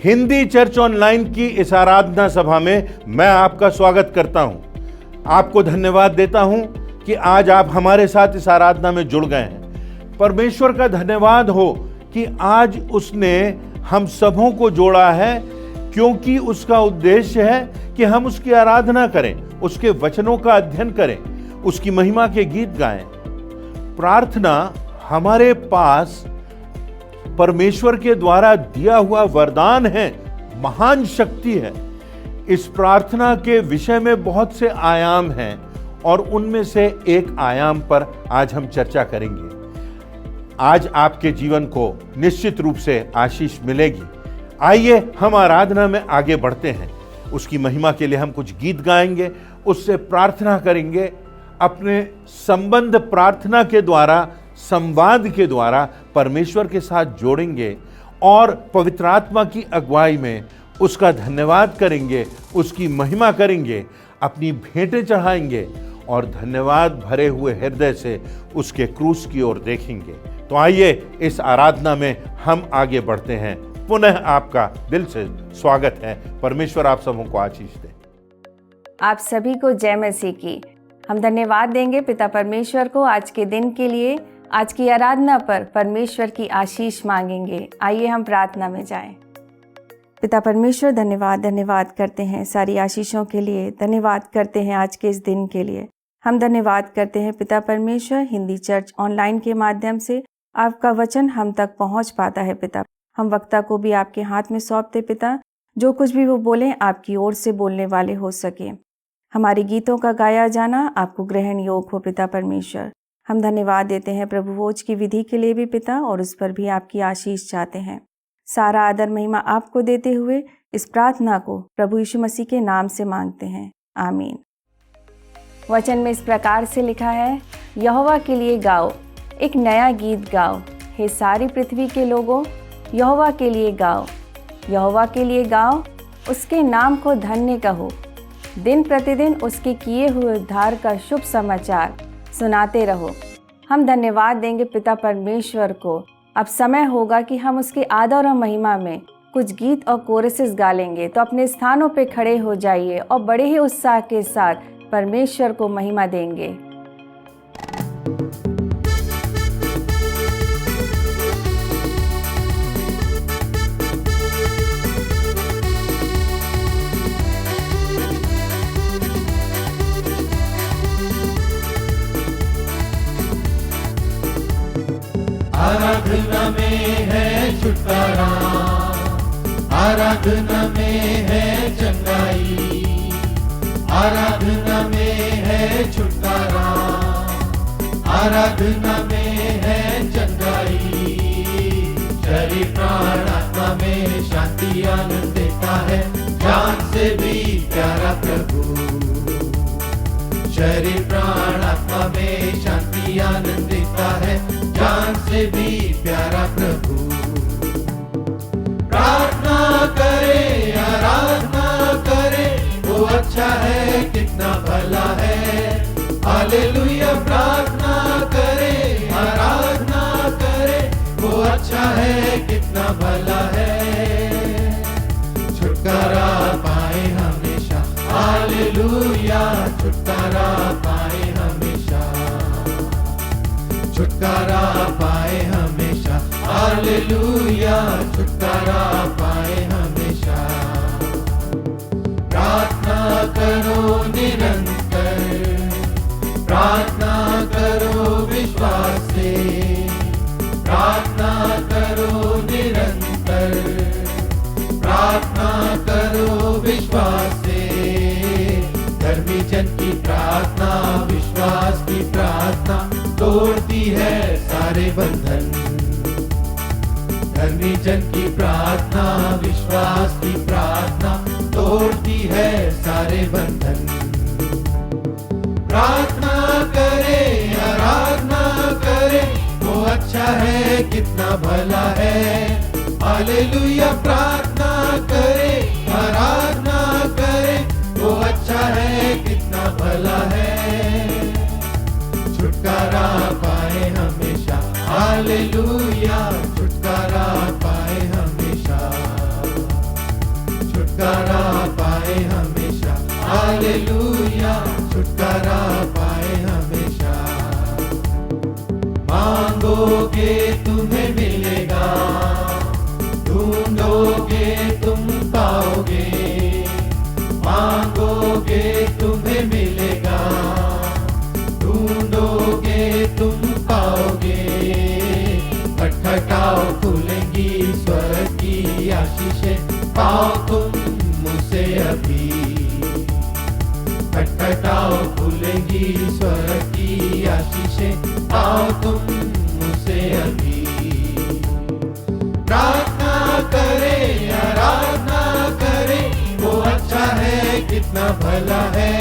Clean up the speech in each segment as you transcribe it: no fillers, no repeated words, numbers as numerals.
Hindi church online की इस आराधना सभा में मैं आपका स्वागत करता हूं। आपको धन्यवाद देता हूं कि आज आप हमारे साथ इस आराधना में जुड़ गए हैं। परमेश्वर का धन्यवाद हो कि आज उसने हम सबों को जोड़ा है, क्योंकि उसका उद्देश्य है कि हम उसकी आराधना करें, उसके वचनों का अध्ययन करें, उसकी महिमा के गीत गाएं। प्रार्थना हमारे पास परमेश्वर के द्वारा दिया हुआ वरदान है, महान शक्ति है। इस प्रार्थना के विषय में बहुत से आयाम हैं और उनमें से एक आयाम पर आज हम चर्चा करेंगे। आज आपके जीवन को निश्चित रूप से आशीष मिलेगी। आइए हम आराधना में आगे बढ़ते हैं। उसकी महिमा के लिए हम कुछ गीत गाएंगे, उससे प्रार्थना करेंगे, अपने संबंध प्रार्थना के द्वारा, संवाद के द्वारा परमेश्वर के साथ जोड़ेंगे और पवित्र आत्मा की अगुवाई में उसका धन्यवाद करेंगे, उसकी महिमा करेंगे, अपनी भेंटें चढ़ाएंगे और धन्यवाद भरे हुए हृदय से उसके क्रूस की ओर देखेंगे। तो आइए इस आराधना में हम आगे बढ़ते हैं। पुनः आपका दिल से स्वागत है। परमेश्वर आप सबों को आशीष दे। आप सभी को जय मसीह की। हम धन्यवाद देंगे पिता परमेश्वर को आज के दिन के लिए। आज की आराधना पर परमेश्वर की आशीष मांगेंगे। आइए हम प्रार्थना में जाएं। पिता परमेश्वर धन्यवाद करते हैं सारी आशीषों के लिए। धन्यवाद करते हैं आज के इस दिन के लिए। हम धन्यवाद करते हैं पिता परमेश्वर, हिंदी चर्च ऑनलाइन के माध्यम से आपका वचन हम तक पहुंच पाता है। पिता, हम वक्ता को भी आपके हाथ में सौंपते पिता, जो कुछ भी वो बोलें आपकी ओर से बोलने वाले हो सके। हमारे गीतों का गाया जाना आपको ग्रहण योग हो पिता परमेश्वर। हम धन्यवाद देते हैं प्रभु भोज की विधि के लिए भी पिता, और उस पर भी आपकी आशीष चाहते हैं। सारा आदर महिमा आपको देते हुए इस प्रार्थना को प्रभु यीशु मसीह के नाम से मांगते हैं, आमीन। वचन में इस प्रकार से लिखा है, यहोवा के लिए गाओ, एक नया गीत गाओ, हे सारी पृथ्वी के लोगों, यहोवा के लिए गाओ, यहोवा के लिए गाओ, उसके नाम को धन्य कहो। दिन प्रतिदिन उसके किए हुए उद्धार का शुभ समाचार सुनाते रहो। हम धन्यवाद देंगे पिता परमेश्वर को। अब समय होगा कि हम उसके आदर और महिमा में कुछ गीत और कोरसेस गा लेंगे। तो अपने स्थानों पे खड़े हो जाइए और बड़े ही उत्साह के साथ परमेश्वर को महिमा देंगे। आराधना में है छुटकारा, आराधना में है चंगाई, आराधना में है छुटकारा, आराधना में है चंगाई। शरीर प्राण आत्मा में शांति आनंद देता है, जान से भी प्यारा प्रभु। शरीर प्राण आत्मा में शांति आनंद देता है, जान से भी प्यारा प्रभु। प्रार्थना करे, आराधना करे, वो अच्छा है, कितना भला है। हालेलुया। प्रार्थना करे, आराधना करे, वो अच्छा है, कितना भला है। छुटकारा पाए हमेशा, हालेलुया। छुटकारा पाए हमेशा, छुटकारा पाए हमेशा, हालेलुया। छुटकारा पाए हमेशा। प्रार्थना करो निरंतर, प्रार्थना करो विश्वास से, प्रार्थना करो निरंतर, प्रार्थना करो विश्वास से। धर्मी जन की प्रार्थना, विश्वास की प्रार्थना तोड़ती है सारे बंधन। धर्मी जन की प्रार्थना, विश्वास की प्रार्थना तोड़ती है सारे बंधन। प्रार्थना करे, आराधना करे, वो अच्छा है, कितना भला है। हालेलुया। प्रार्थना करे, आराधना करे, वो अच्छा है, कितना भला है। छुटकारा पाए हमेशा, हालेलुया। छुटकारा पाए हमेशा। हालेलुया छुटकारा पाए हमेशा। मांगोगे तुम्हें मिलेगा, ढूंढोगे तुम पाओगे। मांगोगे तुम्हें मिलेगा, ढूंढोगे तुम पाओगे। खटखटाओ खुलेंगी स्वर्ग की आशीषें, पाओ तुम मुझसे अभी। खटखटाओ खुलेंगी स्वर्ग की आशीषें, पाओ तुम मुझसे अभी। प्रार्थना करे आराधना करे, वो अच्छा है कितना भला है।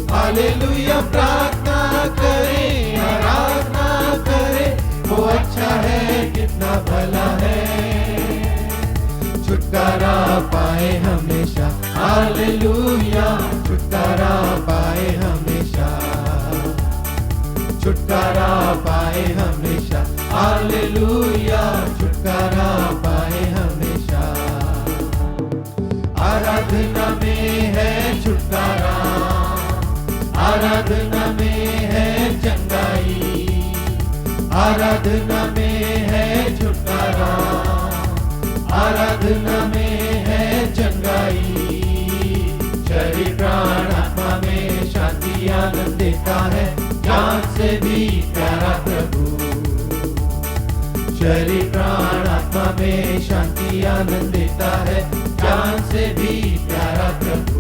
हालेलुया प्रार्थना करे आराधना करे, वो अच्छा है कितना भला है। छुटकारा पाए हमेशा, हालेलुया छुटकारा पाए हमेशा। छुटकारा पाए हमेशा, हालेलुया छुटकारा पाए हमेशा। आराधना में है छुटकारा, आराधना में है चंगाई। आराधना में है छुटकारा, आराधना में है चंगाई। शरीर प्राण आत्मा में शांति आनंद देता है, जान से भी प्यारा प्रभु। शरीर प्राण आत्मा में शांति आनंद देता है, जान से भी प्यारा प्रभु।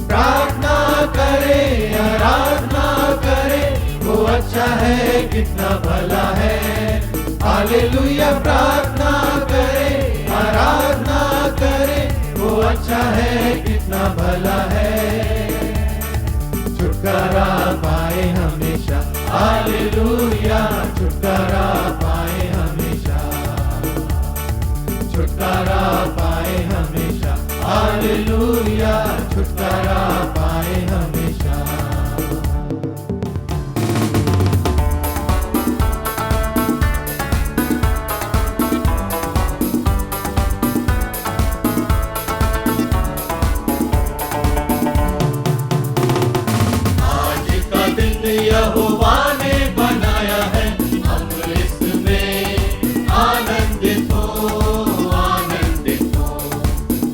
प्रार्थना करे आराधना करे, वो अच्छा है कितना भला है। हालेलुया प्रार्थना करे आराधना करे, वो अच्छा है कितना भला है। छुटकारा पाए हमेशा, हालेलुया छुटकारा पाए हमेशा। छुटकारा पाए हमेशा, हालेलुया छुटकारा पाए हमेशा। यहोवा ने बनाया है, हम इसमें आनंदित हो, आनंदित हो।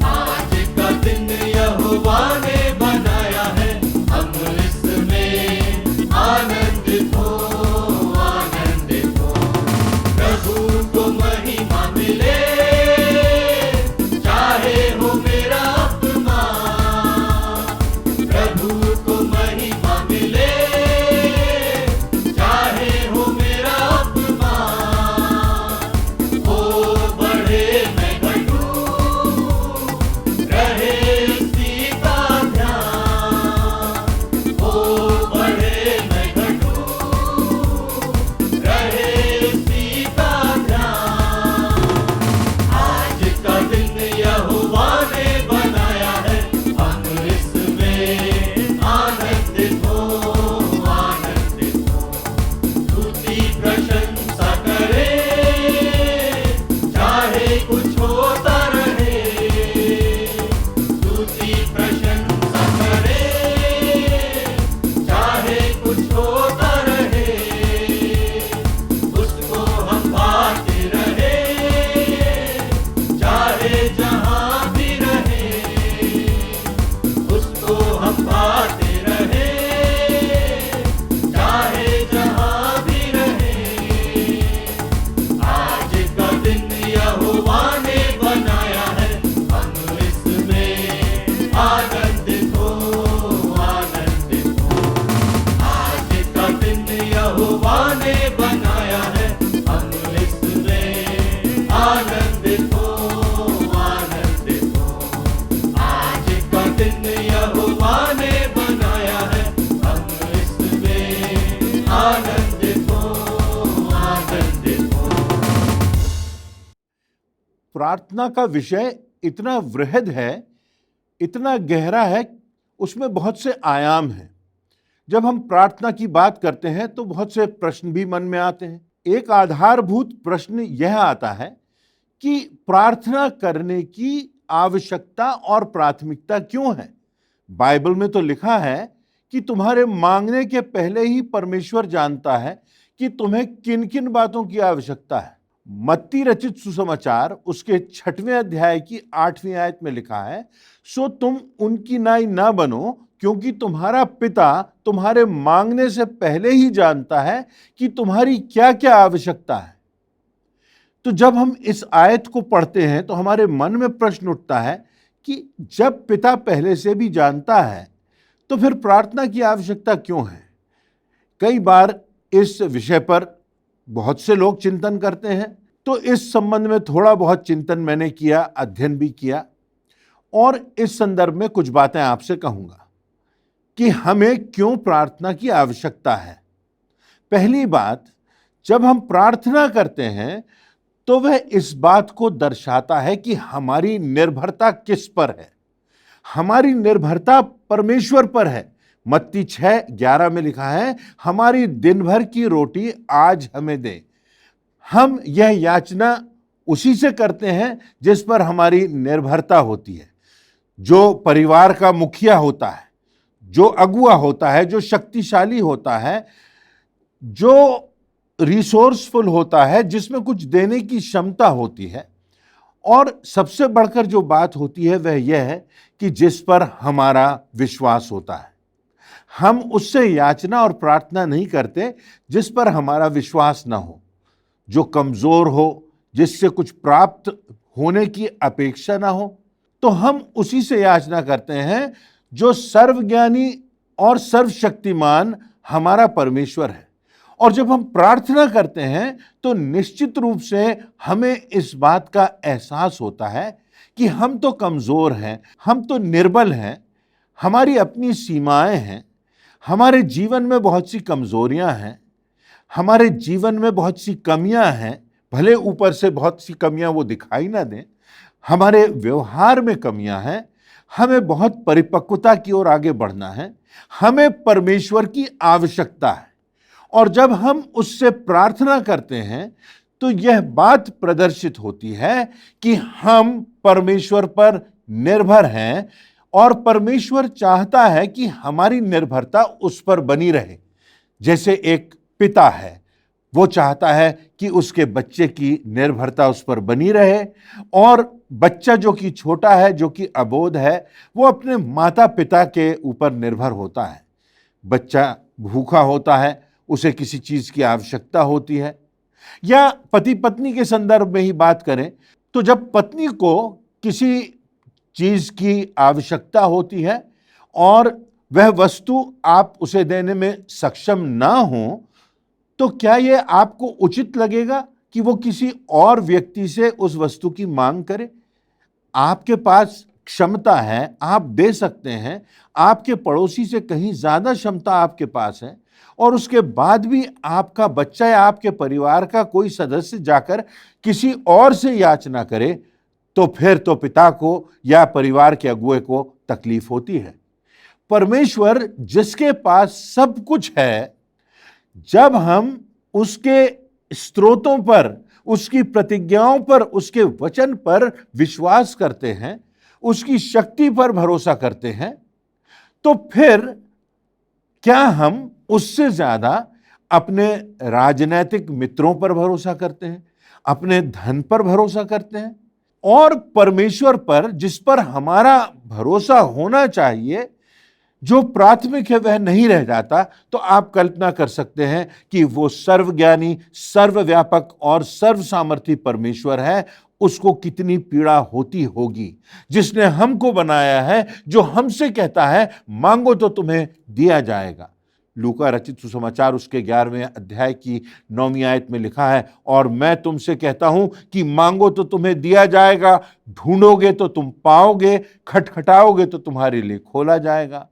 आज का दिन यहोवा ने बनाया है, हम इसमें आनंदित हो, आनंदित हो। प्रभु को महिमा मिले, चाहे हो मेरा अपमान। प्रभु को महिमा मिले, प्रार्थना का विषय इतना वृहद है, इतना गहरा है, उसमें बहुत से आयाम हैं। जब हम प्रार्थना की बात करते हैं तो बहुत से प्रश्न भी मन में आते हैं। एक आधारभूत प्रश्न यह आता है कि प्रार्थना करने की आवश्यकता और प्राथमिकता क्यों है। बाइबल में तो लिखा है कि तुम्हारे मांगने के पहले ही परमेश्वर जानता है कि तुम्हें किन किन बातों की आवश्यकता है। मत्ती रचित सुसमाचार उसके 6वें अध्याय की 8वीं आयत में लिखा है, सो तुम उनकी नाई ना बनो, क्योंकि तुम्हारा पिता तुम्हारे मांगने से पहले ही जानता है कि तुम्हारी क्या क्या आवश्यकता है। तो जब हम इस आयत को पढ़ते हैं तो हमारे मन में प्रश्न उठता है कि जब पिता पहले से भी जानता है तो फिर प्रार्थना की आवश्यकता क्यों है। कई बार इस विषय पर बहुत से लोग चिंतन करते हैं, तो इस संबंध में थोड़ा बहुत चिंतन मैंने किया, अध्ययन भी किया, और इस संदर्भ में कुछ बातें आपसे कहूंगा कि हमें क्यों प्रार्थना की आवश्यकता है। पहली बात, जब हम प्रार्थना करते हैं तो वह इस बात को दर्शाता है कि हमारी निर्भरता किस पर है। हमारी निर्भरता परमेश्वर पर है। मत्ती 6:11 में लिखा है, हमारी दिन भर की रोटी आज हमें दे। हम यह याचना उसी से करते हैं जिस पर हमारी निर्भरता होती है। जो परिवार का मुखिया होता है, जो अगुआ होता है, जो शक्तिशाली होता है, जो रिसोर्सफुल होता है, जिसमें कुछ देने की क्षमता होती है, और सबसे बढ़कर जो बात होती है वह यह है कि जिस पर हमारा विश्वास होता है। हम उससे याचना और प्रार्थना नहीं करते जिस पर हमारा विश्वास ना हो, जो कमजोर हो, जिससे कुछ प्राप्त होने की अपेक्षा ना हो। तो हम उसी से याचना करते हैं जो सर्वज्ञानी और सर्वशक्तिमान हमारा परमेश्वर है। और जब हम प्रार्थना करते हैं तो निश्चित रूप से हमें इस बात का एहसास होता है कि हम तो कमजोर हैं, हम तो निर्बल हैं, हमारी अपनी सीमाएं हैं, हमारे जीवन में बहुत सी कमजोरियां हैं, हमारे जीवन में बहुत सी कमियां हैं, भले ऊपर से बहुत सी कमियां वो दिखाई ना दें। हमारे व्यवहार में कमियां हैं, हमें बहुत परिपक्वता की ओर आगे बढ़ना है, हमें परमेश्वर की आवश्यकता है। और जब हम उससे प्रार्थना करते हैं तो यह बात प्रदर्शित होती है कि हम परमेश्वर पर निर्भर हैं, और परमेश्वर चाहता है कि हमारी निर्भरता उस पर बनी रहे। जैसे एक पिता है, वो चाहता है कि उसके बच्चे की निर्भरता उस पर बनी रहे, और बच्चा जो कि छोटा है, जो कि अबोध है, वो अपने माता पिता के ऊपर निर्भर होता है। बच्चा भूखा होता है, उसे किसी चीज की आवश्यकता होती है। या पति पत्नी के संदर्भ में ही बात करें तो जब पत्नी को किसी चीज की आवश्यकता होती है और वह वस्तु आप उसे देने में सक्षम ना हो, तो क्या यह आपको उचित लगेगा कि वो किसी और व्यक्ति से उस वस्तु की मांग करे? आपके पास क्षमता है, आप दे सकते हैं, आपके पड़ोसी से कहीं ज्यादा क्षमता आपके पास है, और उसके बाद भी आपका बच्चा या आपके परिवार का कोई सदस्य जाकर किसी और से याचना करे, तो फिर तो पिता को या परिवार के अगुए को तकलीफ होती है। परमेश्वर जिसके पास सब कुछ है, जब हम उसके स्रोतों पर, उसकी प्रतिज्ञाओं पर, उसके वचन पर विश्वास करते हैं, उसकी शक्ति पर भरोसा करते हैं, तो फिर क्या हम उससे ज्यादा अपने राजनीतिक मित्रों पर भरोसा करते हैं, अपने धन पर भरोसा करते हैं? और परमेश्वर पर, जिस पर हमारा भरोसा होना चाहिए, जो प्राथमिक है वह नहीं रह जाता, तो आप कल्पना कर सकते हैं कि वो सर्वज्ञानी, सर्वव्यापक और सर्वसामर्थी परमेश्वर है, उसको कितनी पीड़ा होती होगी, जिसने हमको बनाया है, जो हमसे कहता है मांगो तो तुम्हें दिया जाएगा। लूका रचित सुसमाचार उसके 11वें अध्याय की 9वीं आयत में लिखा है, और मैं तुमसे कहता हूं कि मांगो तो तुम्हें दिया जाएगा, ढूंढोगे तो तुम पाओगे, खटखटाओगे तो तुम्हारे लिए खोला जाएगा।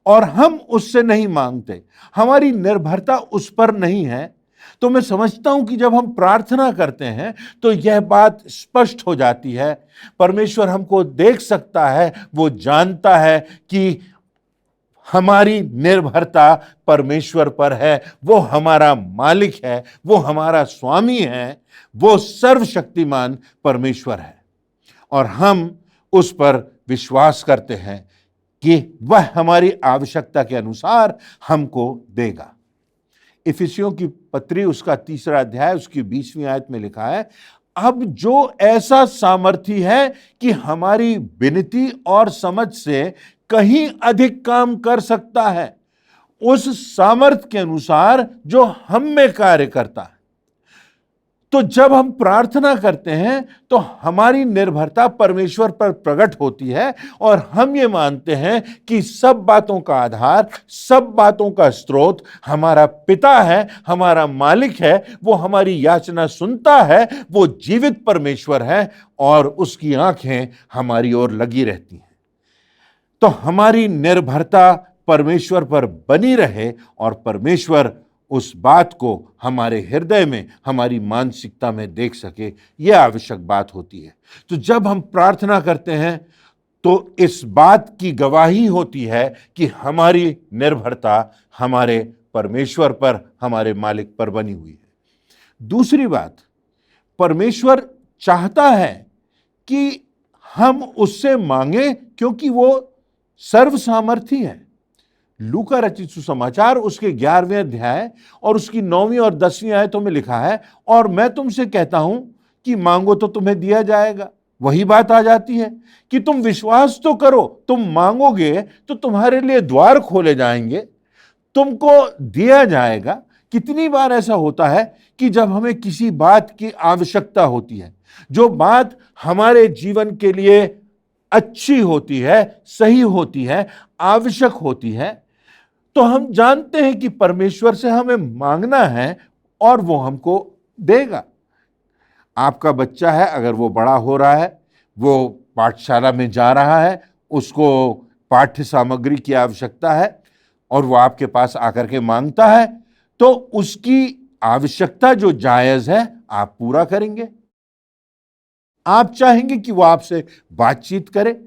और हम उससे नहीं मांगते, हमारी निर्भरता उस पर नहीं है। तो मैं समझता हूं कि जब हम प्रार्थना करते हैं तो यह बात स्पष्ट हो जाती है। परमेश्वर हमको देख सकता है, वो जानता है कि हमारी निर्भरता परमेश्वर पर है। वो हमारा मालिक है, वो हमारा स्वामी है, वो सर्वशक्तिमान परमेश्वर है, और हम उस पर विश्वास करते हैं। कि वह हमारी आवश्यकता के अनुसार हमको देगा। इफिसियों की पत्री उसका 3 अध्याय उसकी 20वीं आयत में लिखा है, अब जो ऐसा सामर्थी है कि हमारी विनती और समझ से कहीं अधिक काम कर सकता है, उस सामर्थ के अनुसार जो हम में कार्य करता है। तो जब हम प्रार्थना करते हैं तो हमारी निर्भरता परमेश्वर पर प्रकट होती है और हम ये मानते हैं कि सब बातों का आधार, सब बातों का स्रोत हमारा पिता है, हमारा मालिक है, वो हमारी याचना सुनता है, वो जीवित परमेश्वर है और उसकी आंखें हमारी ओर लगी रहती हैं। तो हमारी निर्भरता परमेश्वर पर बनी रहे और परमेश्वर उस बात को हमारे हृदय में, हमारी मानसिकता में देख सके, यह आवश्यक बात होती है। तो जब हम प्रार्थना करते हैं तो इस बात की गवाही होती है कि हमारी निर्भरता हमारे परमेश्वर पर, हमारे मालिक पर बनी हुई है। दूसरी बात, परमेश्वर चाहता है कि हम उससे मांगे क्योंकि वो सर्वसामर्थी है। लूका रचित सुसमाचार उसके 11वें अध्याय और उसकी 9वीं और 10वीं आयतों में लिखा है, और मैं तुमसे कहता हूं कि मांगो तो तुम्हें दिया जाएगा। वही बात आ जाती है कि तुम विश्वास तो करो, तुम मांगोगे तो तुम्हारे लिए द्वार खोले जाएंगे, तुमको दिया जाएगा। कितनी बार ऐसा होता है कि जब हमें किसी बात की आवश्यकता होती है, जो बात हमारे जीवन के लिए अच्छी होती है, सही होती है, आवश्यक होती है, तो हम जानते हैं कि परमेश्वर से हमें मांगना है और वो हमको देगा। आपका बच्चा है, अगर वो बड़ा हो रहा है, वो पाठशाला में जा रहा है, उसको पाठ्य सामग्री की आवश्यकता है और वो आपके पास आकर के मांगता है, तो उसकी आवश्यकता जो जायज है आप पूरा करेंगे। आप चाहेंगे कि वो आपसे बातचीत करे,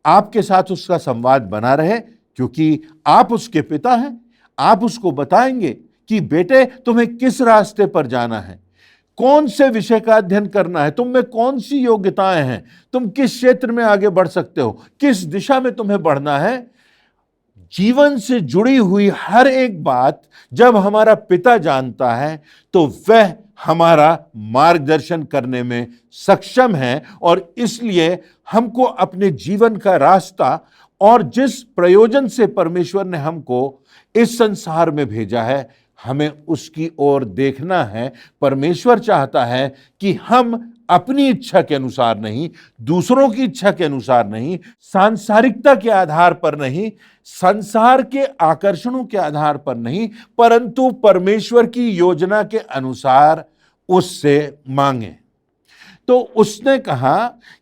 आपके साथ उसका संवाद बना रहे, क्योंकि आप उसके पिता हैं। आप उसको बताएंगे कि बेटे तुम्हें किस रास्ते पर जाना है, कौन से विषय का अध्ययन करना है, तुम में कौन सी योग्यताएं हैं, तुम किस क्षेत्र में आगे बढ़ सकते हो, किस दिशा में तुम्हें बढ़ना है। जीवन से जुड़ी हुई हर एक बात जब हमारा पिता जानता है तो वह हमारा मार्गदर्शन करने में सक्षम है, और इसलिए हमको अपने जीवन का रास्ता और जिस प्रयोजन से परमेश्वर ने हमको इस संसार में भेजा है, हमें उसकी ओर देखना है। परमेश्वर चाहता है कि हम अपनी इच्छा के अनुसार नहीं, दूसरों की इच्छा के अनुसार नहीं, सांसारिकता के आधार पर नहीं, संसार के आकर्षणों के आधार पर नहीं, परंतु परमेश्वर की योजना के अनुसार उससे मांगे। तो उसने कहा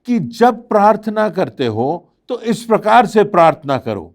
कि जब प्रार्थना करते हो तो इस प्रकार से प्रार्थना करो।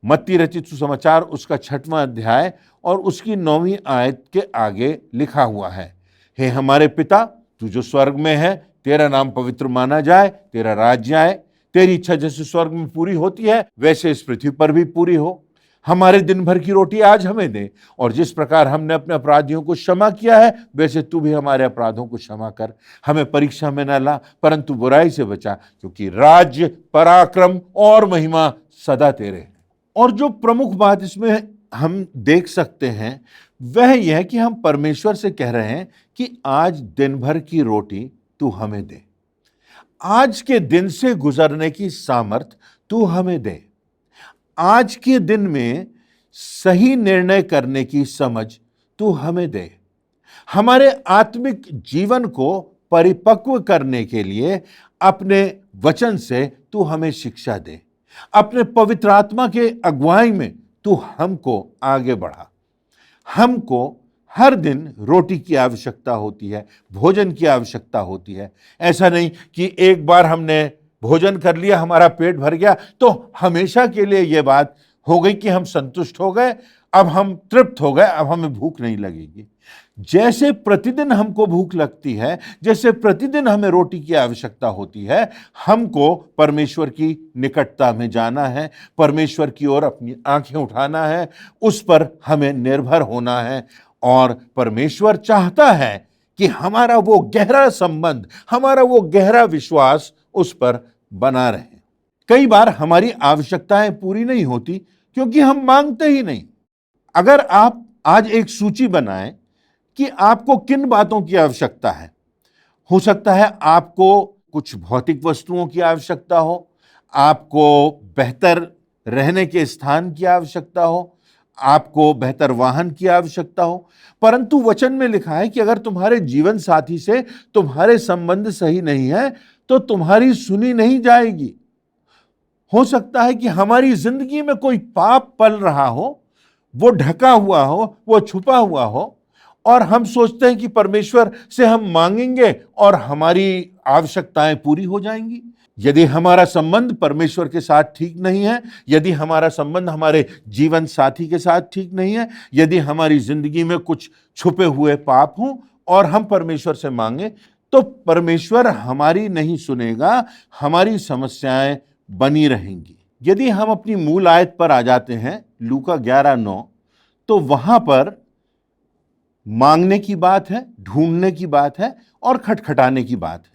मत्ती रचित सुसमाचार उसका 6वां अध्याय और उसकी 9वीं आयत के आगे लिखा हुआ है, हे हमारे पिता तू जो स्वर्ग में है, तेरा नाम पवित्र माना जाए, तेरा राज्य आए, तेरी इच्छा जैसे स्वर्ग में पूरी होती है वैसे इस पृथ्वी पर भी पूरी हो। हमारे दिन भर की रोटी आज हमें दे, और जिस प्रकार हमने अपने अपराधियों को क्षमा किया है वैसे तू भी हमारे अपराधों को क्षमा कर। हमें परीक्षा में न ला परंतु बुराई से बचा, क्योंकि राज्य, पराक्रम और महिमा सदा तेरे हैं। और जो प्रमुख बात इसमें हम देख सकते हैं वह यह है कि हम परमेश्वर से कह रहे हैं कि आज दिन भर की रोटी तू हमें दे, आज के दिन से गुजरने की सामर्थ तू हमें दे, आज के दिन में सही निर्णय करने की समझ तू हमें दे, हमारे आत्मिक जीवन को परिपक्व करने के लिए अपने वचन से तू हमें शिक्षा दे, अपने पवित्र आत्मा के अगुवाई में तू हमको आगे बढ़ा। हमको हर दिन रोटी की आवश्यकता होती है, भोजन की आवश्यकता होती है। ऐसा नहीं कि एक बार हमने भोजन कर लिया, हमारा पेट भर गया, तो हमेशा के लिए यह बात हो गई कि हम संतुष्ट हो गए, अब हम तृप्त हो गए, अब हमें भूख नहीं लगेगी। जैसे प्रतिदिन हमको भूख लगती है, जैसे प्रतिदिन हमें रोटी की आवश्यकता होती है, हमको परमेश्वर की निकटता में जाना है, परमेश्वर की ओर अपनी आंखें उठाना है, उस पर हमें निर्भर होना है। और परमेश्वर चाहता है कि हमारा वो गहरा संबंध, हमारा वो गहरा विश्वास उस पर बना रहे। कई बार हमारी आवश्यकताएं पूरी नहीं होती क्योंकि हम मांगते ही नहीं। अगर आप आज एक सूची बनाएं कि आपको किन बातों की आवश्यकता है, हो सकता है आपको कुछ भौतिक वस्तुओं की आवश्यकता हो, आपको बेहतर रहने के स्थान की आवश्यकता हो, आपको बेहतर वाहन की आवश्यकता हो, परंतु वचन में लिखा है कि अगर तुम्हारे जीवन साथी से तुम्हारे संबंध सही नहीं है तो तुम्हारी सुनी नहीं जाएगी। हो सकता है कि हमारी जिंदगी में कोई पाप पल रहा हो, वो ढका हुआ हो, वो छुपा हुआ हो, और हम सोचते हैं कि परमेश्वर से हम मांगेंगे और हमारी आवश्यकताएं पूरी हो जाएंगी। यदि हमारा संबंध परमेश्वर के साथ ठीक नहीं है, यदि हमारा संबंध हमारे जीवन साथी के साथ ठीक नहीं है, यदि हमारी जिंदगी में कुछ छुपे हुए पाप हों और हम परमेश्वर से मांगे, तो परमेश्वर हमारी नहीं सुनेगा, हमारी समस्याएं बनी रहेंगी। यदि हम अपनी मूल आयत पर आ जाते हैं, लूका 11:9, तो वहां पर मांगने की बात है, ढूंढने की बात है और खटखटाने की बात है।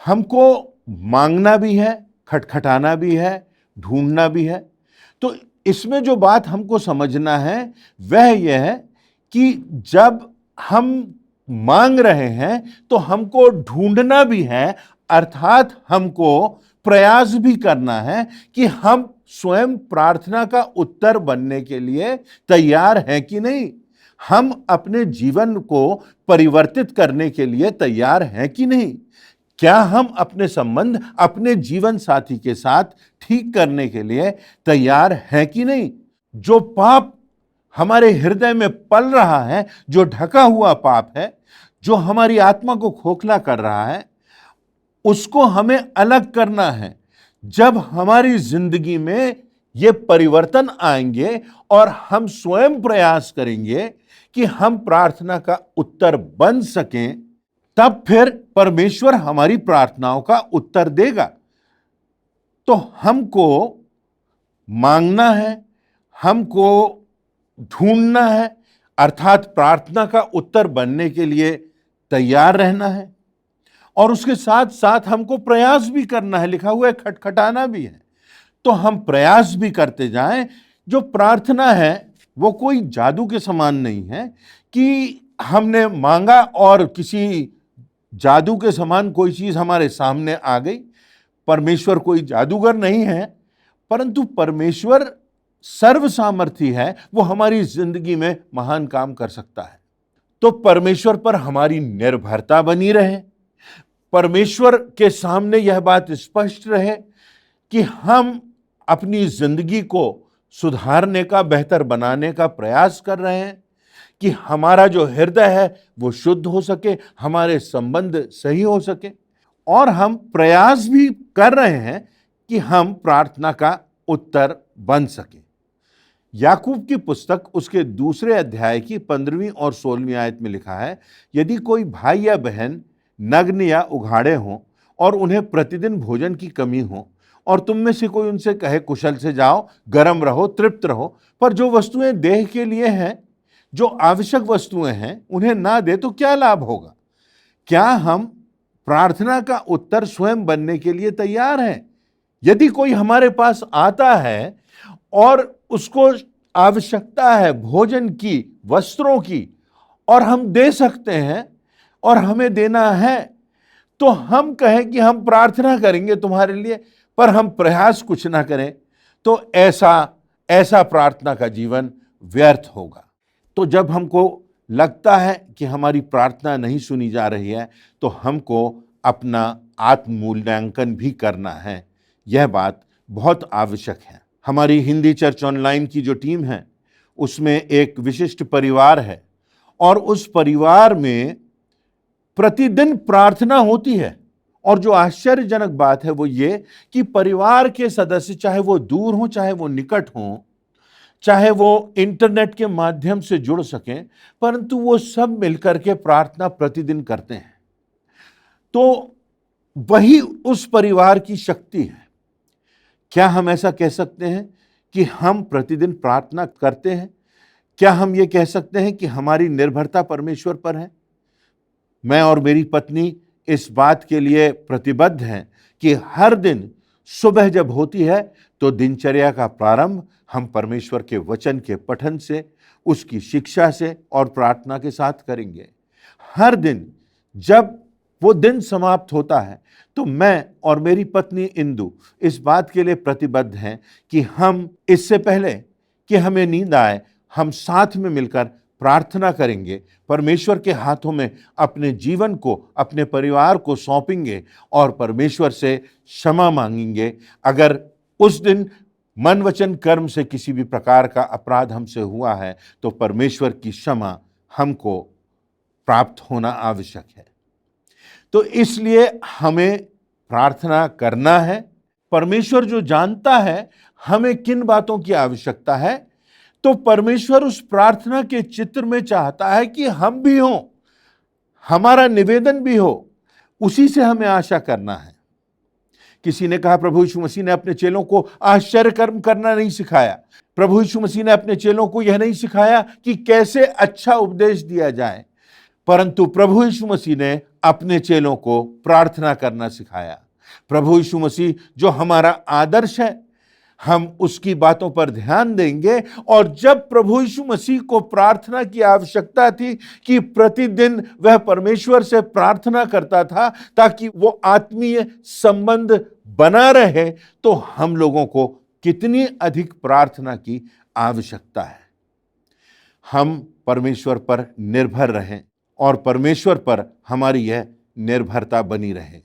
हमको मांगना भी है, खटखटाना भी है, ढूंढना भी है। तो इसमें जो बात हमको समझना है वह यह है कि जब हम मांग रहे हैं तो हमको ढूंढना भी है, अर्थात हमको प्रयास भी करना है कि हम स्वयं प्रार्थना का उत्तर बनने के लिए तैयार हैं कि नहीं, हम अपने जीवन को परिवर्तित करने के लिए तैयार हैं कि नहीं, क्या हम अपने संबंध अपने जीवन साथी के साथ ठीक करने के लिए तैयार हैं कि नहीं। जो पाप हमारे हृदय में पल रहा है, जो ढका हुआ पाप है, जो हमारी आत्मा को खोखला कर रहा है, उसको हमें अलग करना है। जब हमारी जिंदगी में ये परिवर्तन आएंगे और हम स्वयं प्रयास करेंगे कि हम प्रार्थना का उत्तर बन सकें, तब फिर परमेश्वर हमारी प्रार्थनाओं का उत्तर देगा। तो हमको मांगना है, हमको ढूंढना है, अर्थात प्रार्थना का उत्तर बनने के लिए तैयार रहना है, और उसके साथ साथ हमको प्रयास भी करना है। लिखा हुआ है खटखटाना भी है, तो हम प्रयास भी करते जाएं। जो प्रार्थना है वो कोई जादू के समान नहीं है कि हमने मांगा और किसी जादू के समान कोई चीज हमारे सामने आ गई। परमेश्वर कोई जादूगर नहीं है, परंतु परमेश्वर सर्व सामर्थी है, वो हमारी जिंदगी में महान काम कर सकता है। तो परमेश्वर पर हमारी निर्भरता बनी रहे, परमेश्वर के सामने यह बात स्पष्ट रहे कि हम अपनी जिंदगी को सुधारने का, बेहतर बनाने का प्रयास कर रहे हैं, कि हमारा जो हृदय है वो शुद्ध हो सके, हमारे संबंध सही हो सके, और हम प्रयास भी कर रहे हैं कि हम प्रार्थना का उत्तर बन सके। याकूब की पुस्तक उसके 2 अध्याय की 15वीं और 16वीं आयत में लिखा है, यदि कोई भाई या बहन नग्न या उघाड़े हों और उन्हें प्रतिदिन भोजन की कमी हो, और तुम में से कोई उनसे कहे कुशल से जाओ, गर्म रहो, तृप्त रहो, पर जो वस्तुएं देह के लिए हैं, जो आवश्यक वस्तुएं हैं, उन्हें ना दे, तो क्या लाभ होगा। क्या हम प्रार्थना का उत्तर स्वयं बनने के लिए तैयार हैं? यदि कोई हमारे पास आता है और उसको आवश्यकता है भोजन की, वस्त्रों की, और हम दे सकते हैं और हमें देना है, तो हम कहें कि हम प्रार्थना करेंगे तुम्हारे लिए, पर हम प्रयास कुछ ना करें, तो ऐसा प्रार्थना का जीवन व्यर्थ होगा। तो जब हमको लगता है कि हमारी प्रार्थना नहीं सुनी जा रही है, तो हमको अपना आत्म मूल्यांकन भी करना है। यह बात बहुत आवश्यक है। हमारी हिंदी चर्च ऑनलाइन की जो टीम है, उसमें एक विशिष्ट परिवार है, और उस परिवार में प्रतिदिन प्रार्थना होती है। और जो आश्चर्यजनक बात है वो ये कि परिवार के सदस्य, चाहे वो दूर हों, चाहे वो निकट हों, चाहे वो इंटरनेट के माध्यम से जुड़ सकें, परंतु वो सब मिलकर के प्रार्थना प्रतिदिन करते हैं। तो वही उस परिवार की शक्ति है। क्या हम ऐसा कह सकते हैं कि हम प्रतिदिन प्रार्थना करते हैं? क्या हम ये कह सकते हैं कि हमारी निर्भरता परमेश्वर पर है? मैं और मेरी पत्नी इस बात के लिए प्रतिबद्ध हैं कि हर दिन सुबह जब होती है तो दिनचर्या का प्रारंभ हम परमेश्वर के वचन के पठन से, उसकी शिक्षा से और प्रार्थना के साथ करेंगे। हर दिन जब वो दिन समाप्त होता है तो मैं और मेरी पत्नी इंदु इस बात के लिए प्रतिबद्ध हैं कि हम इससे पहले कि हमें नींद आए, हम साथ में मिलकर प्रार्थना करेंगे, परमेश्वर के हाथों में अपने जीवन को, अपने परिवार को सौंपेंगे और परमेश्वर से क्षमा मांगेंगे। अगर उस दिन मन वचन कर्म से किसी भी प्रकार का अपराध हमसे हुआ है तो परमेश्वर की क्षमा हमको प्राप्त होना आवश्यक है। तो इसलिए हमें प्रार्थना करना है। परमेश्वर जो जानता है हमें किन बातों की आवश्यकता है, तो परमेश्वर उस प्रार्थना के चित्र में चाहता है कि हम भी हों, हमारा निवेदन भी हो, उसी से हमें आशा करना है। किसी ने कहा प्रभु यीशु मसीह ने अपने चेलों को आश्चर्य कर्म करना नहीं सिखाया। प्रभु यीशु मसीह ने अपने चेलों को यह नहीं सिखाया कि कैसे अच्छा उपदेश दिया जाए, परंतु प्रभु यीशु मसीह ने अपने चेलों को प्रार्थना करना सिखाया। प्रभु यीशु मसीह जो हमारा आदर्श है, हम उसकी बातों पर ध्यान देंगे। और जब प्रभु यीशु मसीह को प्रार्थना की आवश्यकता थी कि प्रतिदिन वह परमेश्वर से प्रार्थना करता था ताकि वो आत्मीय संबंध बना रहे, तो हम लोगों को कितनी अधिक प्रार्थना की आवश्यकता है। हम परमेश्वर पर निर्भर रहें और परमेश्वर पर हमारी यह निर्भरता बनी रहे।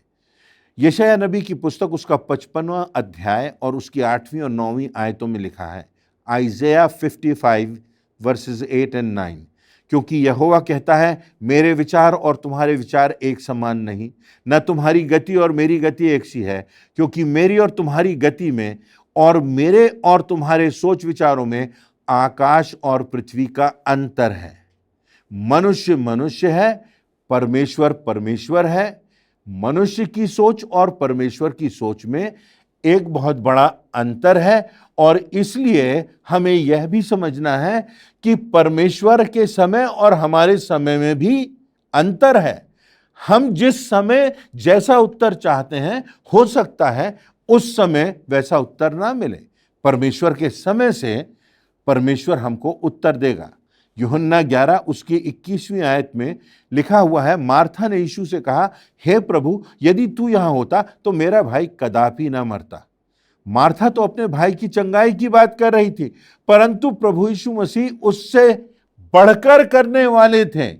यशायाह नबी की पुस्तक उसका 55वां अध्याय और उसकी 8वीं और 9वीं आयतों में लिखा है, आइज़ाया 55 वर्सेस 8 और 9, क्योंकि यहोवा कहता है, मेरे विचार और तुम्हारे विचार एक समान नहीं, न तुम्हारी गति और मेरी गति एक सी है, क्योंकि मेरी और तुम्हारी गति में और मेरे और तुम्हारे सोच विचारों में आकाश और पृथ्वी का अंतर है। मनुष्य मनुष्य है, परमेश्वर परमेश्वर है। मनुष्य की सोच और परमेश्वर की सोच में एक बहुत बड़ा अंतर है, और इसलिए हमें यह भी समझना है कि परमेश्वर के समय और हमारे समय में भी अंतर है। हम जिस समय जैसा उत्तर चाहते हैं, हो सकता है उस समय वैसा उत्तर ना मिले। परमेश्वर के समय से परमेश्वर हमको उत्तर देगा। यूहन्ना 11 उसकी 21वीं आयत में लिखा हुआ है, मार्था ने यीशु से कहा, हे प्रभु, यदि तू यहाँ होता तो मेरा भाई कदापि ना मरता। मार्था तो अपने भाई की चंगाई की बात कर रही थी, परंतु प्रभु यीशु मसीह उससे बढ़कर करने वाले थे।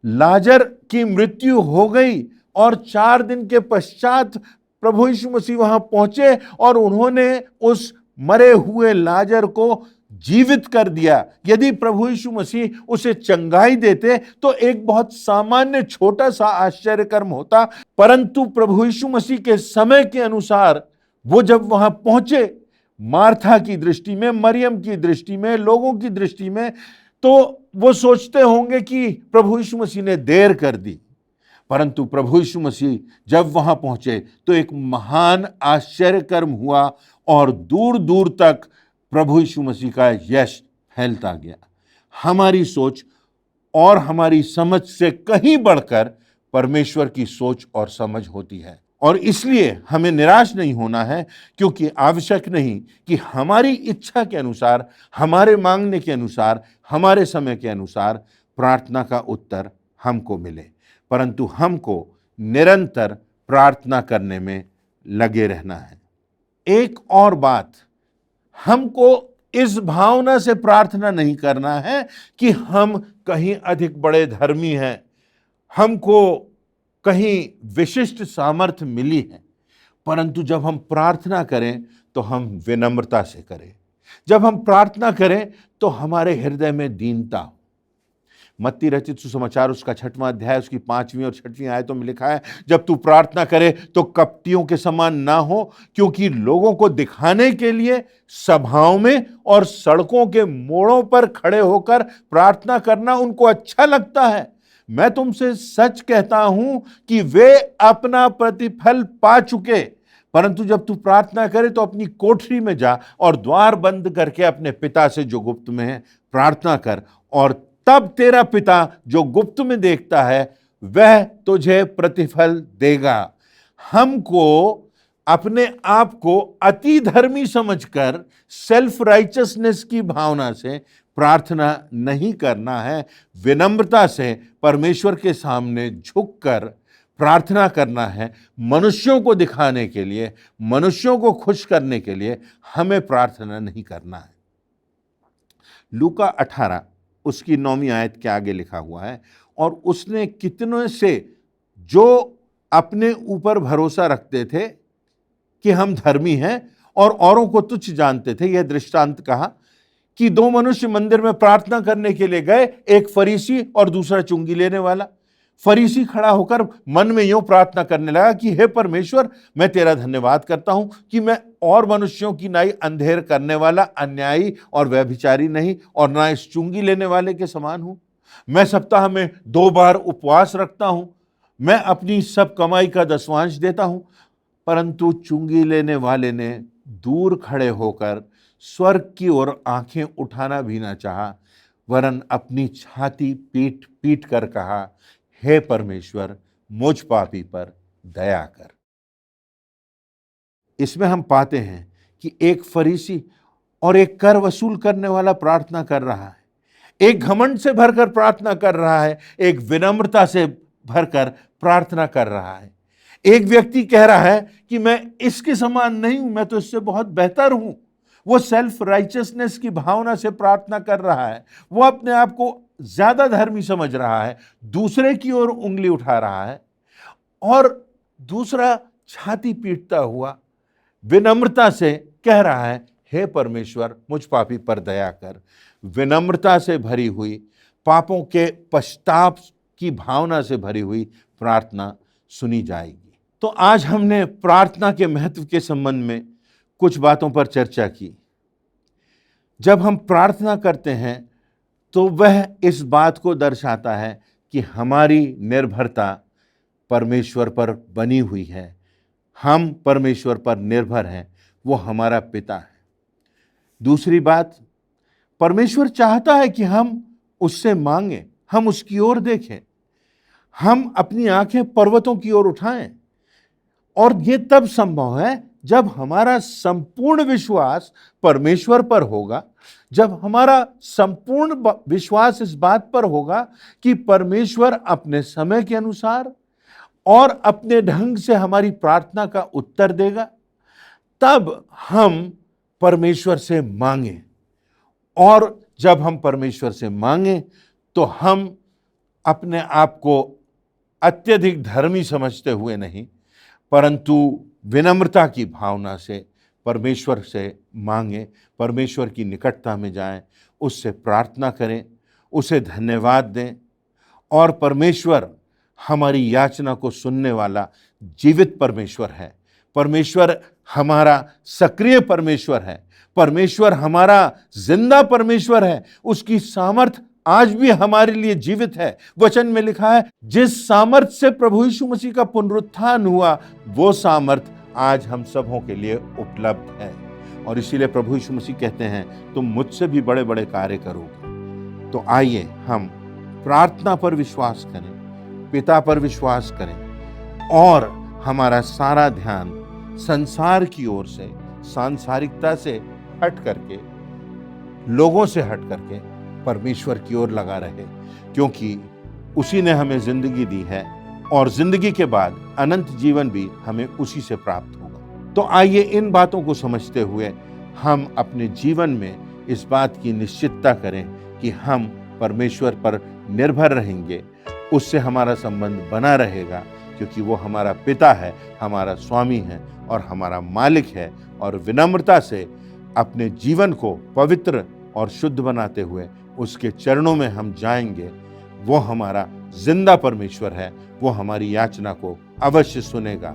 लाजर की मृत्यु हो गई और 4 दिन के पश्चात प्रभु यीशु मसीह वहां पहुंचे और उन्होंने उस मरे हुए लाजर को जीवित कर दिया। यदि प्रभु यीशु मसीह उसे चंगाई देते तो एक बहुत सामान्य छोटा सा आश्चर्य कर्म होता, परंतु प्रभु यीशु मसीह के समय के अनुसार वो जब वहां पहुंचे, मार्था की दृष्टि में, मरियम की दृष्टि में, लोगों की दृष्टि में, तो वो सोचते होंगे कि प्रभु यीशु मसीह ने देर कर दी, परंतु प्रभु यीशु मसीह जब वहां पहुंचे तो एक महान आश्चर्य कर्म हुआ और दूर दूर तक प्रभु यीशु मसीह का यश फैलता गया। हमारी सोच और हमारी समझ से कहीं बढ़कर परमेश्वर की सोच और समझ होती है, और इसलिए हमें निराश नहीं होना है, क्योंकि आवश्यक नहीं कि हमारी इच्छा के अनुसार, हमारे मांगने के अनुसार, हमारे समय के अनुसार प्रार्थना का उत्तर हमको मिले, परंतु हमको निरंतर प्रार्थना करने में लगे रहना है। एक और बात, हमको इस भावना से प्रार्थना नहीं करना है कि हम कहीं अधिक बड़े धर्मी हैं, हमको कहीं विशिष्ट सामर्थ्य मिली है, परंतु जब हम प्रार्थना करें तो हम विनम्रता से करें। जब हम प्रार्थना करें तो हमारे हृदय में दीनता हो। मत्ती रचित सुसमाचार उसका 6वां अध्याय उसकी 5वीं और 6वीं आयतों में लिखा है, जब तू प्रार्थना करे तो कपटियों के समान ना हो, क्योंकि लोगों को दिखाने के लिए सभाओं में और सड़कों के मोड़ों पर खड़े होकर प्रार्थना करना उनको अच्छा लगता है। मैं तुमसे सच कहता हूं कि वे अपना प्रतिफल पा चुके, परंतु जब तू प्रार्थना करे तो अपनी कोठरी में जा और द्वार बंद करके अपने पिता से जो गुप्त में है प्रार्थना कर, और तब तेरा पिता जो गुप्त में देखता है वह तुझे प्रतिफल देगा। हमको अपने आप को अति धर्मी समझकर सेल्फ राइचसनेस की भावना से प्रार्थना नहीं करना है। विनम्रता से परमेश्वर के सामने झुककर प्रार्थना करना है। मनुष्यों को दिखाने के लिए, मनुष्यों को खुश करने के लिए हमें प्रार्थना नहीं करना है। लूका 18 उसकी 9वीं आयत के आगे लिखा हुआ है, और उसने कितनों से जो अपने ऊपर भरोसा रखते थे कि हम धर्मी हैं और औरों को तुच्छ जानते थे, यह दृष्टांत कहा कि 2 मनुष्य मंदिर में प्रार्थना करने के लिए गए, एक फरीसी और दूसरा चुंगी लेने वाला। फरीसी खड़ा होकर मन में यूं प्रार्थना करने लगा कि हे परमेश्वर, मैं तेरा धन्यवाद करता हूं कि मैं और मनुष्यों की नाई अंधेर करने वाला, अन्यायी और व्यभिचारी नहीं, और ना इस चुंगी लेने वाले के समान हूं। मैं सप्ताह में 2 बार उपवास रखता हूं, मैं अपनी सब कमाई का 10वांश देता हूं। परंतु चुंगी लेने वाले ने दूर खड़े होकर स्वर्ग की ओर आंखें उठाना भी ना चाहा, वरन अपनी छाती पीट पीट कर कहा, हे परमेश्वर, मुझ पापी पर दया कर। इसमें हम पाते हैं कि एक फरीसी और एक कर वसूल करने वाला प्रार्थना कर रहा है। एक घमंड से भरकर प्रार्थना कर रहा है, एक विनम्रता से भरकर प्रार्थना कर रहा है। एक व्यक्ति कह रहा है कि मैं इसके समान नहीं हूं, मैं तो इससे बहुत बेहतर हूं। वो सेल्फ राइचसनेस की भावना से प्रार्थना कर रहा है। वो अपने आप को ज्यादा धर्मी समझ रहा है, दूसरे की ओर उंगली उठा रहा है, और दूसरा छाती पीटता हुआ विनम्रता से कह रहा है, हे परमेश्वर, मुझ पापी पर दया कर। विनम्रता से भरी हुई, पापों के पश्चाताप की भावना से भरी हुई प्रार्थना सुनी जाएगी। तो आज हमने प्रार्थना के महत्व के संबंध में कुछ बातों पर चर्चा की। जब हम प्रार्थना करते हैं तो वह इस बात को दर्शाता है कि हमारी निर्भरता परमेश्वर पर बनी हुई है। हम परमेश्वर पर निर्भर हैं, वो हमारा पिता है। दूसरी बात, परमेश्वर चाहता है कि हम उससे मांगें, हम उसकी ओर देखें, हम अपनी आंखें पर्वतों की ओर उठाएं, और ये तब संभव है जब हमारा संपूर्ण विश्वास परमेश्वर पर होगा, जब हमारा संपूर्ण विश्वास इस बात पर होगा कि परमेश्वर अपने समय के अनुसार और अपने ढंग से हमारी प्रार्थना का उत्तर देगा। तब हम परमेश्वर से मांगें, और जब हम परमेश्वर से मांगें तो हम अपने आप को अत्यधिक धर्मी समझते हुए नहीं, परंतु विनम्रता की भावना से परमेश्वर से मांगें, परमेश्वर की निकटता में जाएं, उससे प्रार्थना करें, उसे धन्यवाद दें, और परमेश्वर हमारी याचना को सुनने वाला जीवित परमेश्वर है। परमेश्वर हमारा सक्रिय परमेश्वर है, परमेश्वर हमारा जिंदा परमेश्वर है। उसकी सामर्थ आज भी हमारे लिए जीवित है। वचन में लिखा है, जिस सामर्थ से प्रभु यीशु मसीह का पुनरुत्थान हुआ, वो सामर्थ आज हम सबों के लिए उपलब्ध है। और इसीलिए प्रभु यीशु मसीह कहते हैं, तुम मुझसे भी बड़े बड़े कार्य करोगे। तो आइए हम प्रार्थना पर विश्वास करें, पिता पर विश्वास करें, और हमारा सारा ध्यान संसार की ओर से, सांसारिकता से हट करके, लोगों से हट करके परमेश्वर की ओर लगा रहे, क्योंकि उसी ने हमें जिंदगी दी है, और जिंदगी के बाद अनंत जीवन भी हमें उसी से प्राप्त होगा। तो आइए इन बातों को समझते हुए हम अपने जीवन में इस बात की निश्चितता करें कि हम परमेश्वर पर निर्भर रहेंगे, उससे हमारा संबंध बना रहेगा, क्योंकि वो हमारा पिता है, हमारा स्वामी है और हमारा मालिक है। और विनम्रता से अपने जीवन को पवित्र और शुद्ध बनाते हुए उसके चरणों में हम जाएंगे। वो हमारा जिंदा परमेश्वर है, वो हमारी याचना को अवश्य सुनेगा,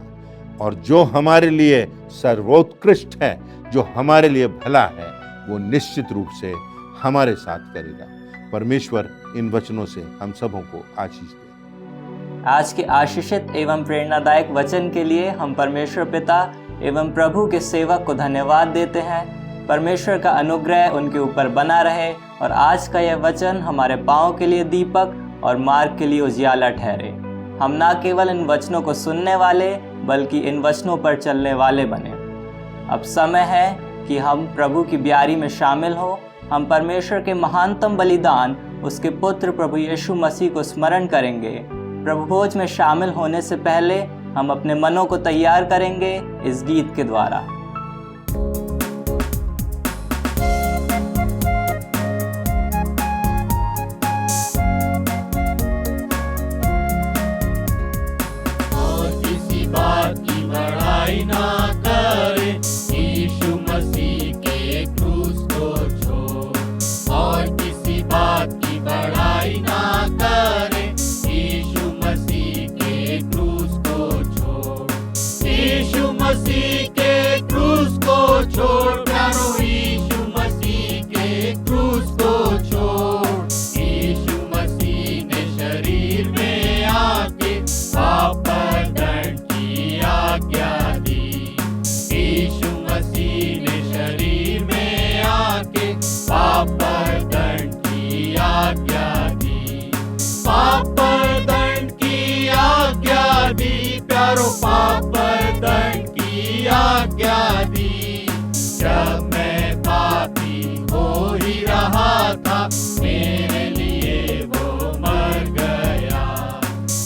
और जो हमारे लिए सर्वोत्कृष्ट है, जो हमारे लिए भला है, वो निश्चित रूप से हमारे साथ करेगा। परमेश्वर इन वचनों से हम सबों को आशीष दे। आज के आशीषित एवं प्रेरणादायक वचन के लिए हम परमेश्वर पिता एवं प्रभु के सेवक को धन्यवाद देते हैं। परमेश्वर का अनुग्रह उनके ऊपर बना रहे, और आज का यह वचन हमारे पाँव के लिए दीपक और मार्ग के लिए उजियाला ठहरे। हम ना केवल इन वचनों को सुनने वाले, बल्कि इन वचनों पर चलने वाले बने। अब समय है कि हम प्रभु की ब्यारी में शामिल हो। हम परमेश्वर के महानतम बलिदान, उसके पुत्र प्रभु यीशु मसीह को स्मरण करेंगे। प्रभु भोज में शामिल होने से पहले हम अपने मनों को तैयार करेंगे इस गीत के द्वारा। और किसी बात की बड़ाई ना करे, यीशु मसीह के क्रूस को छोड़। और किसी बात की बड़ाई ना करे, यीशु मसीह के क्रूस को छोड़। यीशु मसीह के क्रूस को छोड़ प्यारो, यीशु मसीह के क्रूस को छोड़। यीशु मसीह ने शरीर में आके पाप पर दंड की आज्ञा दी। यीशु मसीह ने शरीर में आके पाप पर दंड की आज्ञा दी। पाप पर दंड की आज्ञा दी प्यारो, पाप पर दंड की आज्ञा दी। जब मैं पापी हो ही रहा था, मेरे लिए वो मर गया।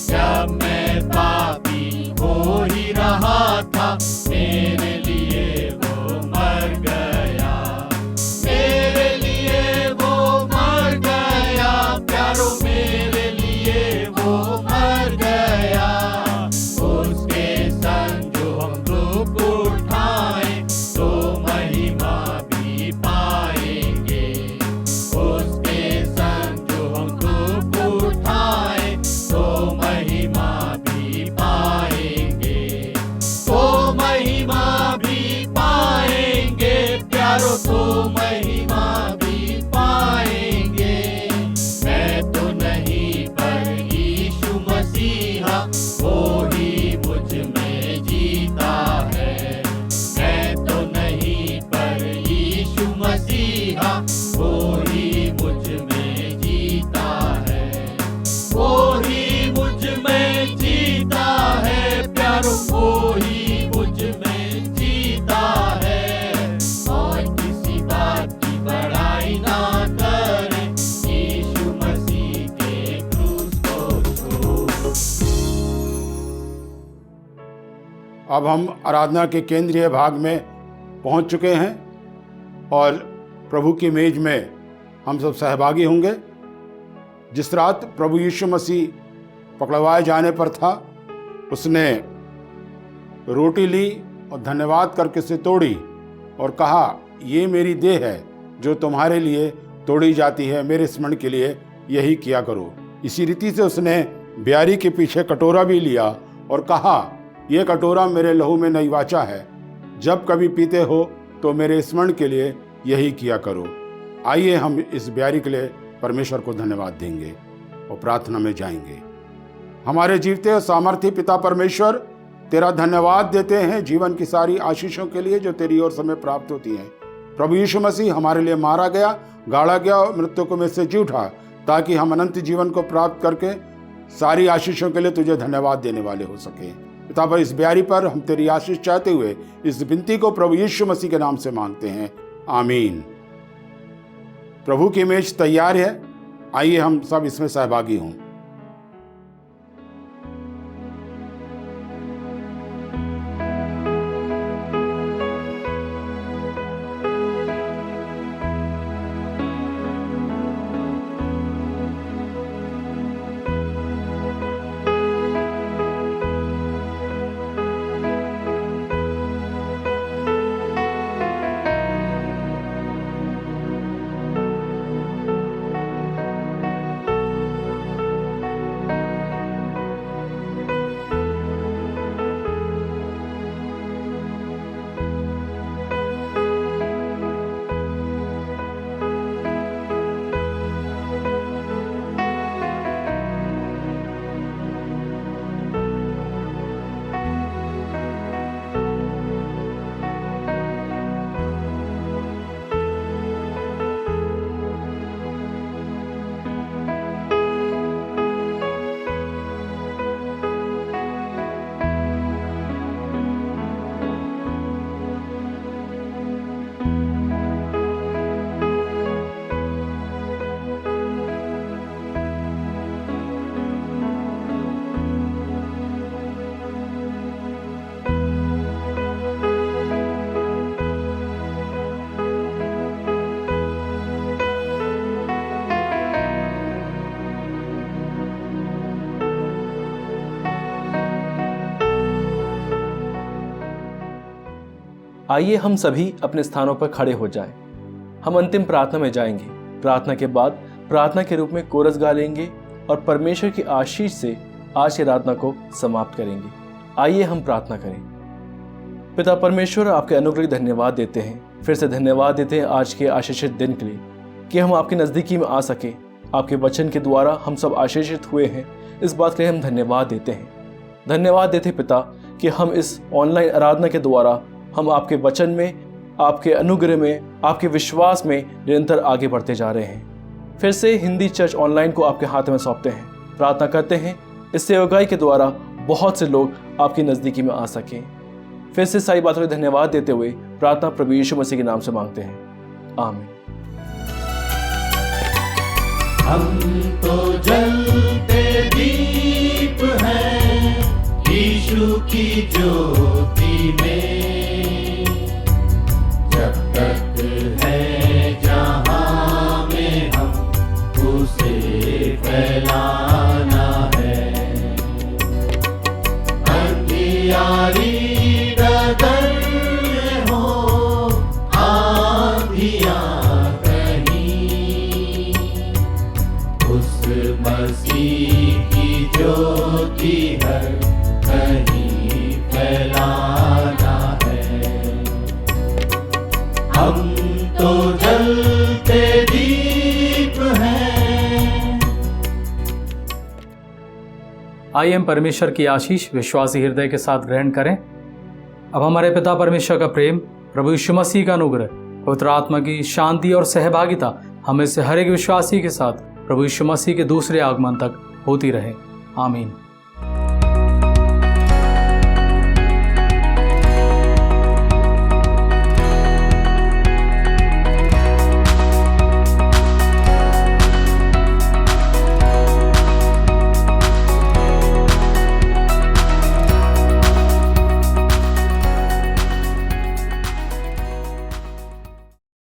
जब मैं पापी हो ही रहा था, मेरे लिए वो मर गया। मेरे लिए वो मर गया प्यारो, मेरे लिए वो मर गया। उसके संग जो हम दुख उठाएं, तो महिमा भी पाएंगे। उसके संग जो हम दुख उठाएं, तो महिमा भी पाएंगे। तो महिमा भी पाएंगे प्यारो, तो महिमा भी पाएंगे। मैं तो नहीं पर यीशु मसीहा, वो ही मुझ में जीता है। मैं तो नहीं पर यीशु मसीहा, वो ही मुझ में जीता है। वो ही मुझ में जीता है प्यारो, वो ही मुझ में जीता है। और किसी बात की बड़ाई ना करे, यीशु मसीह के क्रूस को छोड़। अब हम आराधना के केंद्रीय भाग में पहुंच चुके हैं और प्रभु की मेज में हम सब सहभागी होंगे। जिस रात प्रभु यीशु मसीह पकड़वाए जाने पर था, उसने रोटी ली और धन्यवाद करके उसे तोड़ी और कहा, ये मेरी देह है जो तुम्हारे लिए तोड़ी जाती है, मेरे स्मरण के लिए यही किया करो। इसी रीति से उसने ब्यारी के पीछे कटोरा भी लिया और कहा, ये कटोरा मेरे लहू में नई वाचा है, जब कभी पीते हो तो मेरे स्मरण के लिए यही किया करो। आइए हम इस ब्यारी के लिए परमेश्वर को धन्यवाद देंगे और प्रार्थना में जाएंगे। हमारे जीवते और सामर्थी पिता परमेश्वर, तेरा धन्यवाद देते हैं जीवन की सारी आशीषों के लिए जो तेरी ओर से हमें प्राप्त होती हैं। प्रभु यीशु मसीह हमारे लिए मारा गया, गाड़ा गया और मृत्यु में से जी उठा, ताकि हम अनंत जीवन को प्राप्त करके सारी आशीषों के लिए तुझे धन्यवाद देने वाले हो सके। पिता पर इस ब्यारी पर हम तेरी आशीष चाहते हुए इस विनती को प्रभु यीशु मसीह के नाम से मांगते हैं, आमीन। प्रभु की मेज तैयार है, आइए हम सब इसमें सहभागी हों। आइए हम सभी अपने स्थानों पर खड़े हो जाएं। हम अंतिम प्रार्थना में जाएंगे। प्रार्थना के बाद प्रार्थना के रूप में कोरस गा लेंगे और परमेश्वर की आशीष से आज की आराधना को समाप्त करेंगे। आइए हम प्रार्थना करें। पिता परमेश्वर, आपके अनुग्रह की धन्यवाद देते हैं। फिर से धन्यवाद देते हैं आज के आशीषित दिन के लिए कि हम आपके नज़दीकी में आ सके। आपके वचन के द्वारा हम सब आशीषित हुए हैं, इस बात के लिए हम धन्यवाद देते हैं। धन्यवाद देते पिता कि हम इस ऑनलाइन आराधना के द्वारा हम आपके वचन में, आपके अनुग्रह में, आपके विश्वास में निरंतर आगे बढ़ते जा रहे हैं। फिर से हिंदी चर्च ऑनलाइन को आपके हाथ में सौंपते हैं। प्रार्थना करते हैं इस सेवकाई के द्वारा बहुत से लोग आपकी नज़दीकी में आ सकें। फिर से सारी बातों को धन्यवाद देते हुए प्रार्थना प्रभु यीशु मसीह के नाम से मांगते हैं, आमीन। हम तो जलते दीप हैं यीशु की ज्योति में, जब तक है जहां में हम उसे फैलाना है। अंधियारी डगर में हो आंधियां कहीं, उस मसीह की ज्योति हर कहीं फैलाना है। हम तो जलते दीप हैं। आइए हम परमेश्वर की आशीष विश्वासी हृदय के साथ ग्रहण करें। अब हमारे पिता परमेश्वर का प्रेम, प्रभु यीशु मसीह का अनुग्रह, पवित्र आत्मा की शांति और सहभागिता हमें से हर एक विश्वासी के साथ प्रभु यीशु मसीह के दूसरे आगमन तक होती रहे, आमीन।